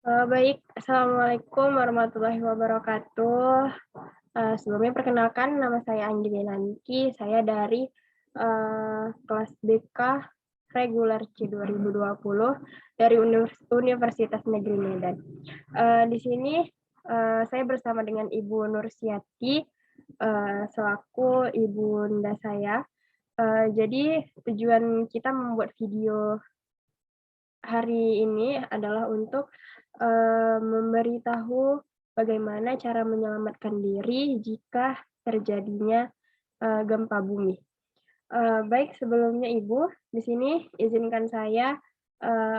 Baik, Assalamualaikum warahmatullahi wabarakatuh. Sebelumnya perkenalkan nama saya Anggini Nanki, saya dari kelas BK reguler C 2020 dari Universitas Negeri Medan. Di sini saya bersama dengan Ibu Nursiati selaku ibunda saya. Jadi tujuan kita membuat video hari ini adalah untuk memberitahu bagaimana cara menyelamatkan diri jika terjadinya gempa bumi. Baik, sebelumnya Ibu, di sini izinkan saya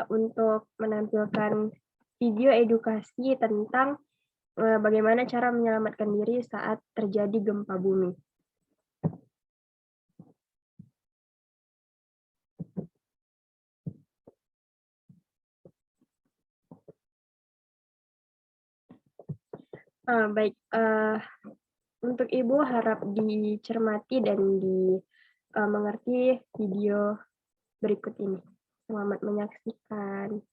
untuk menampilkan video edukasi tentang bagaimana cara menyelamatkan diri saat terjadi gempa bumi. Baik, untuk Ibu harap dicermati dan mengerti video berikut ini. Selamat menyaksikan.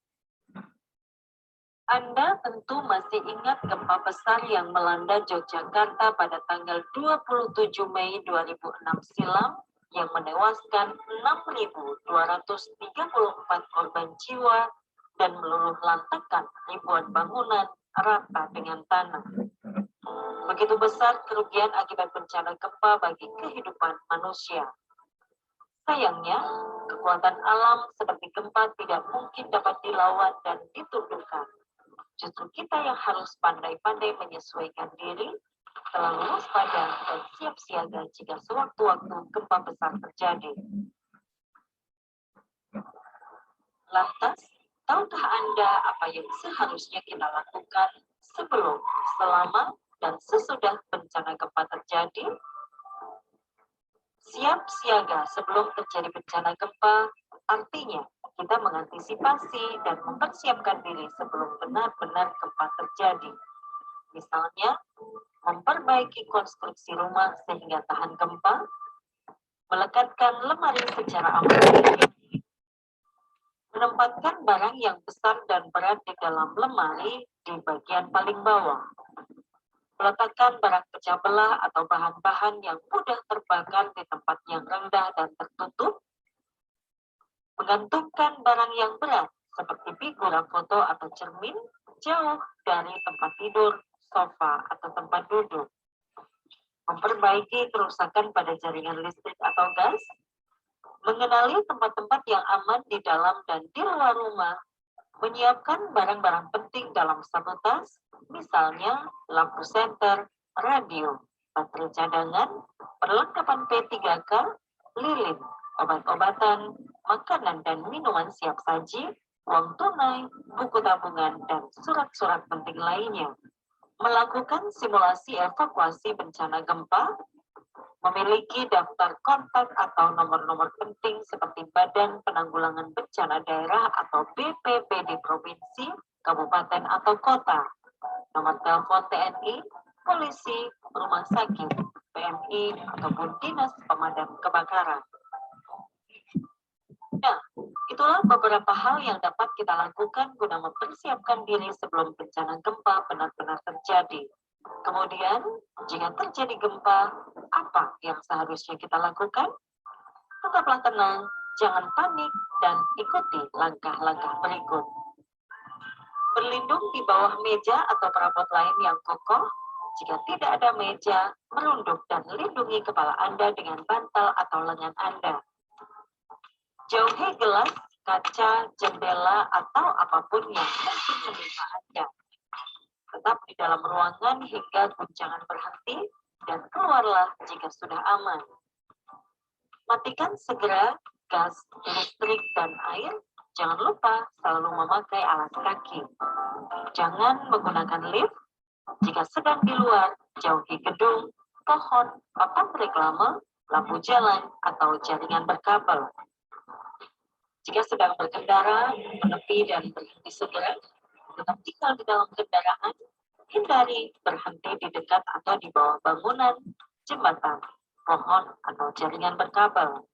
Anda tentu masih ingat gempa besar yang melanda Yogyakarta pada tanggal 27 Mei 2006 silam yang menewaskan 6.234 korban jiwa dan meluluh lantakan ribuan bangunan rata dengan tanah. Begitu besar kerugian akibat bencana gempa bagi kehidupan manusia. Sayangnya, kekuatan alam seperti gempa tidak mungkin dapat dilawan dan ditundukkan. Justru kita yang harus pandai-pandai menyesuaikan diri, selalu waspada dan siap siaga jika sewaktu-waktu gempa besar terjadi. Lantas, tahukah Anda apa yang seharusnya kita lakukan sebelum, selama, dan sesudah bencana gempa terjadi? Siap siaga sebelum terjadi bencana gempa, artinya kita mengantisipasi dan mempersiapkan diri sebelum benar-benar gempa terjadi. Misalnya, memperbaiki konstruksi rumah sehingga tahan gempa, melekatkan lemari secara aman, menempatkan barang yang besar dan berat di dalam lemari di bagian paling bawah, meletakkan barang pecah belah atau bahan-bahan yang mudah terbakar di tempat yang rendah dan tertutup, menggantungkan barang yang berat seperti figura foto atau cermin jauh dari tempat tidur, sofa, atau tempat duduk, memperbaiki kerusakan pada jaringan listrik atau gas, mengenali tempat-tempat yang aman di dalam dan di luar rumah, menyiapkan barang-barang penting dalam satu tas, misalnya lampu senter, radio, baterai cadangan, perlengkapan P3K, lilin, obat-obatan, makanan dan minuman siap saji, uang tunai, buku tabungan, dan surat-surat penting lainnya. Melakukan simulasi evakuasi bencana gempa, memiliki daftar kontak atau nomor-nomor penting seperti Badan Penanggulangan Bencana Daerah atau BPBD Provinsi, Kabupaten atau Kota, nomor telepon TNI, polisi, rumah sakit, PMI, ataupun Dinas Pemadam Kebakaran. Nah, itulah beberapa hal yang dapat kita lakukan guna mempersiapkan diri sebelum bencana gempa benar-benar terjadi. Kemudian, jika terjadi gempa, apa yang seharusnya kita lakukan? Tetaplah tenang, jangan panik, dan ikuti langkah-langkah berikut. Berlindung di bawah meja atau perabot lain yang kokoh. Jika tidak ada meja, merunduk dan lindungi kepala Anda dengan bantal atau lengan Anda. Jauhi gelas, kaca, jendela, atau apapun yang mungkin menimpa Anda. Tetap di dalam ruangan hingga guncangan berhenti dan keluarlah jika sudah aman. Matikan segera gas, listrik, dan air. Jangan lupa selalu memakai alas kaki. Jangan menggunakan lift. Jika sedang di luar, jauhi gedung, pohon, papan reklame, lampu jalan, atau jaringan berkabel. Jika sedang berkendara, menepi dan berhenti segera, tetap tinggal di dalam kendaraan, hindari berhenti di dekat atau di bawah bangunan, jembatan, pohon, atau jaringan berkabel.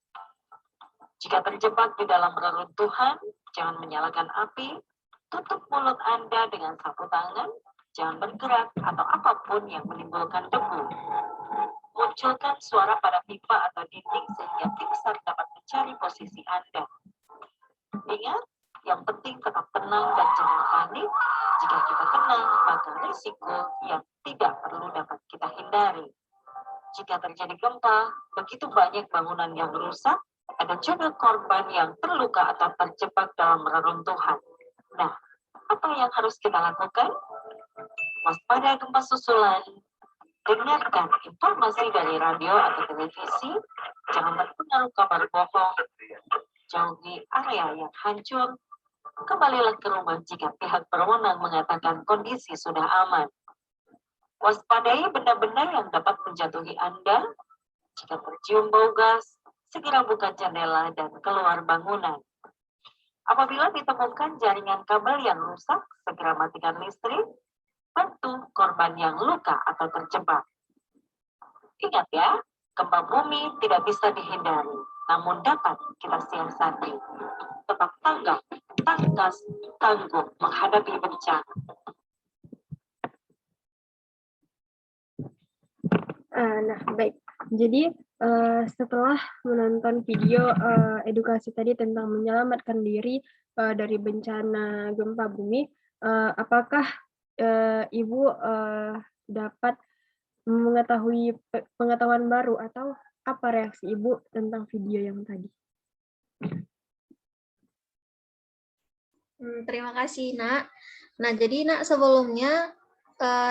Jika terjebak di dalam reruntuhan, jangan menyalakan api, Tutup mulut Anda dengan sapu tangan, jangan bergerak atau apapun yang menimbulkan debu. Munculkan suara pada pipa atau dinding sehingga tim SAR dapat mencari posisi Anda. Ingat, yang penting tetap tenang dan jangan panik. Jika kita tenang, maka risiko yang tidak perlu dapat kita hindari. Jika terjadi gempa, begitu banyak bangunan yang rusak, ada juga korban yang terluka atau terjebak dalam reruntuhan. Nah, apa yang harus kita lakukan? Waspada gempa susulan, dengarkan informasi dari radio atau televisi, jangan terpengaruh kabar bohong, jauhi area yang hancur, kembalilah ke rumah jika pihak berwenang mengatakan kondisi sudah aman. Waspadai benda-benda yang dapat menjatuhi Anda. Jika tercium bau gas, segera buka jendela dan keluar bangunan. Apabila ditemukan jaringan kabel yang rusak, segera matikan listrik. Bantu korban yang luka atau terjebak. Ingat ya, gempa bumi tidak bisa dihindari, namun dapat kita siasati. Tetap tanggap, tangkas, tangguh menghadapi bencana. Nah, baik. Jadi setelah menonton video edukasi tadi tentang menyelamatkan diri dari bencana gempa bumi, apakah Ibu dapat mengetahui pengetahuan baru atau apa reaksi Ibu tentang video yang tadi? Terima kasih, Nak. Nah, jadi Nak sebelumnya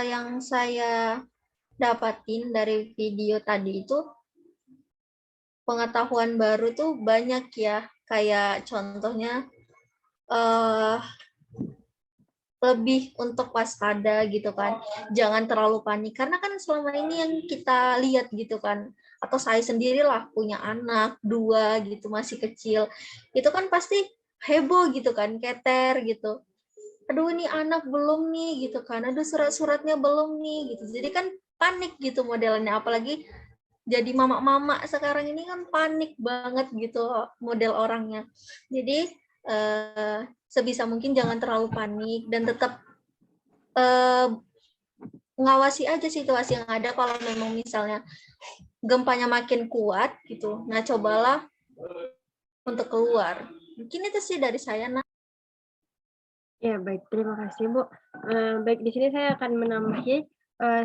yang saya dapatin dari video tadi itu pengetahuan baru tuh banyak ya, kayak contohnya lebih untuk waspada gitu kan, jangan terlalu panik karena kan selama ini yang kita lihat gitu kan, atau saya sendirilah punya anak 2 gitu masih kecil, itu kan pasti heboh gitu kan, keter gitu, aduh ini anak belum nih gitu kan, aduh surat-suratnya belum nih gitu, jadi kan panik gitu modelnya, apalagi jadi mama-mama sekarang ini kan panik banget gitu model orangnya. Jadi sebisa mungkin jangan terlalu panik dan tetap ngawasi aja situasi yang ada. Kalau memang misalnya gempanya makin kuat gitu, nah cobalah untuk keluar. Mungkin itu sih dari saya, Nak. Ya, baik. Terima kasih, Bu. Baik, di sini saya akan menambahi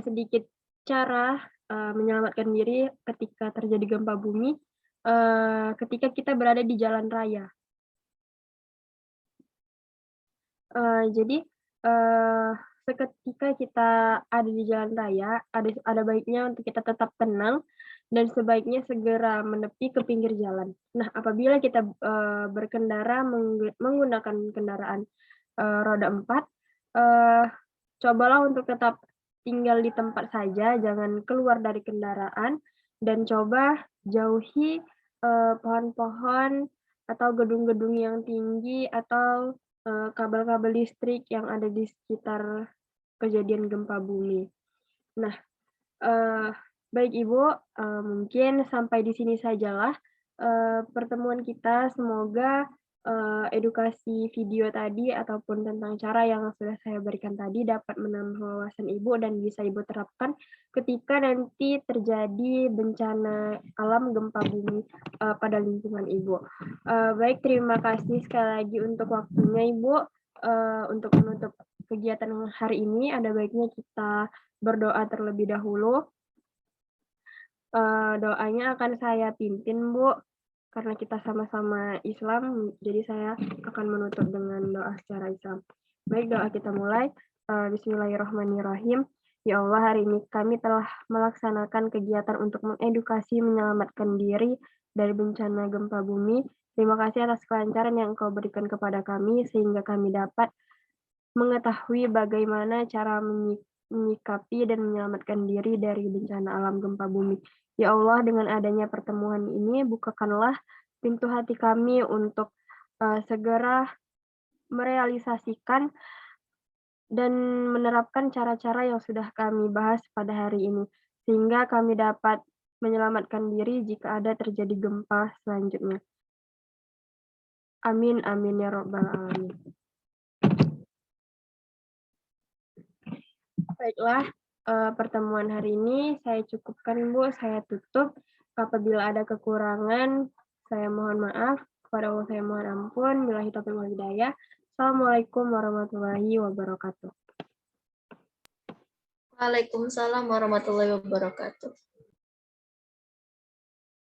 sedikit cara menyelamatkan diri ketika terjadi gempa bumi ketika kita berada di jalan raya. Jadi seketika kita ada di jalan raya, ada baiknya untuk kita tetap tenang dan sebaiknya segera menepi ke pinggir jalan. Nah, apabila kita berkendara menggunakan kendaraan roda 4, cobalah untuk tetap tinggal di tempat saja, jangan keluar dari kendaraan, dan coba jauhi pohon-pohon atau gedung-gedung yang tinggi atau kabel-kabel listrik yang ada di sekitar kejadian gempa bumi. Nah, baik Ibu, mungkin sampai di sini sajalah pertemuan kita. Semoga edukasi video tadi ataupun tentang cara yang sudah saya berikan tadi dapat menambah wawasan Ibu dan bisa Ibu terapkan ketika nanti terjadi bencana alam gempa bumi pada lingkungan Ibu. Baik, terima kasih sekali lagi untuk waktunya Ibu. Untuk menutup kegiatan hari ini, ada baiknya kita berdoa terlebih dahulu. Doanya akan saya pimpin, Bu. Karena kita sama-sama Islam, jadi saya akan menutup dengan doa secara Islam. Baik, doa kita mulai. Bismillahirrahmanirrahim. Ya Allah, hari ini kami telah melaksanakan kegiatan untuk mengedukasi, menyelamatkan diri dari bencana gempa bumi. Terima kasih atas kelancaran yang Engkau berikan kepada kami, sehingga kami dapat mengetahui bagaimana cara menyikapi dan menyelamatkan diri dari bencana alam gempa bumi. Ya Allah, dengan adanya pertemuan ini, bukakanlah pintu hati kami untuk segera merealisasikan dan menerapkan cara-cara yang sudah kami bahas pada hari ini, sehingga kami dapat menyelamatkan diri jika ada terjadi gempa selanjutnya. Amin, amin ya Rabbal Alamin. Baiklah, pertemuan hari ini saya cukupkan, Bu. Saya tutup. Apabila ada kekurangan, saya mohon maaf. Kepada Allah saya mohon ampun. Billahi taufiq wal hidayah. Assalamualaikum warahmatullahi wabarakatuh. Waalaikumsalam warahmatullahi wabarakatuh.